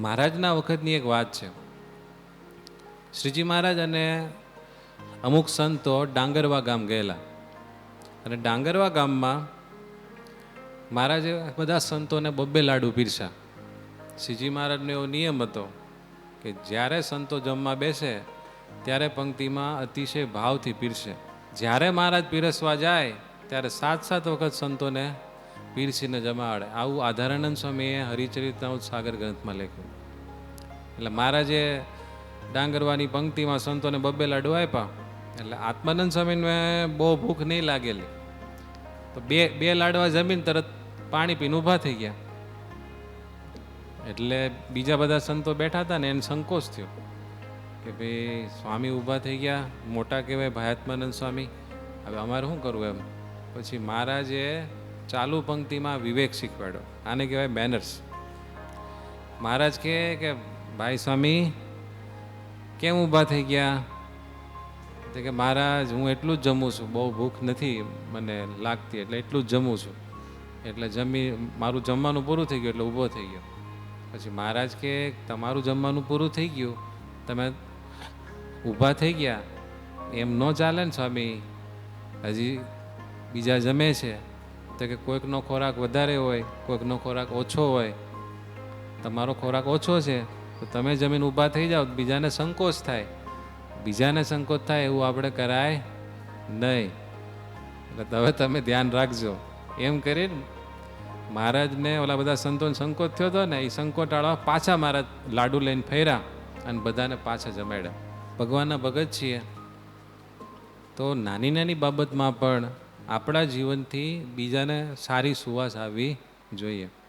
મહારાજના વખતની એક વાત છે. શ્રીજી મહારાજ અને અમુક સંતો ડાંગરવા ગામ ગયેલા અને ડાંગરવા ગામમાં મહારાજે બધા સંતોને બબ્બે લાડુ પીરસા. શ્રીજી મહારાજનો એવો નિયમ હતો કે જ્યારે સંતો જમવા બેસે ત્યારે પંક્તિમાં અતિશય ભાવથી પીરસે. જ્યારે મહારાજ પીરસવા જાય ત્યારે 7 વખત સંતોને પીરસીને જમાડે. આવું આધારાનંદ સ્વામીએ હરિચરિત્રામૃત સાગર ગ્રંથમાં લખ્યું. એટલે મહારાજે ડાંગરવાની પંક્તિમાં સંતોને બબ્બે લાડુ આપ્યા. એટલે આત્માનંદ સ્વામીને બહુ ભૂખ નહીં લાગેલી, તો બે લાડવા જમીન તરત પાણી પીને ઊભા થઈ ગયા. એટલે બીજા બધા સંતો બેઠા હતા ને એને સંકોચ થયો કે ભાઈ સ્વામી ઊભા થઈ ગયા, મોટા કહેવાય ભાઈ આત્માનંદ સ્વામી, હવે અમારે શું કરવું એમ. પછી મહારાજે ચાલુ પંક્તિમાં વિવેક શીખવાડ્યો. આને કહેવાય મેનર્સ. મહારાજ કહે કે ભાઈ સ્વામી કેમ ઊભા થઈ ગયા? તો કે મહારાજ હું એટલું જ જમું છું, બહુ ભૂખ નથી મને લાગતી, એટલે એટલું જ જમું છું. એટલે મારું જમવાનું પૂરું થઈ ગયું એટલે ઊભો થઈ ગયો. પછી મહારાજ કહે તમારું જમવાનું પૂરું થઈ ગયું, તમે ઊભા થઈ ગયા, એમ ન ચાલે ને સ્વામી, હજી બીજા જમે છે. તો કે કોઈકનો ખોરાક વધારે હોય, કોઈકનો ખોરાક ઓછો હોય. તમારો ખોરાક ઓછો છે તો તમે જમીન ઊભા થઈ જાઓ, બીજાને સંકોચ થાય. બીજાને સંકોચ થાય એવું આપણે કરાય નહીં. એટલે હવે તમે ધ્યાન રાખજો. એમ કરીને મહારાજને ઓલા બધા સંતોને સંકોચ થયો હતો ને, એ સંકોચ ટાળવા પાછા મહારાજ લાડુ લઈને ફેર્યા અને બધાને પાછા જમાડ્યા. ભગવાનના ભગત છીએ તો નાની નાની બાબતમાં પણ આપણા જીવનથી બીજાને સારી સુવાસ આવવી જોઈએ.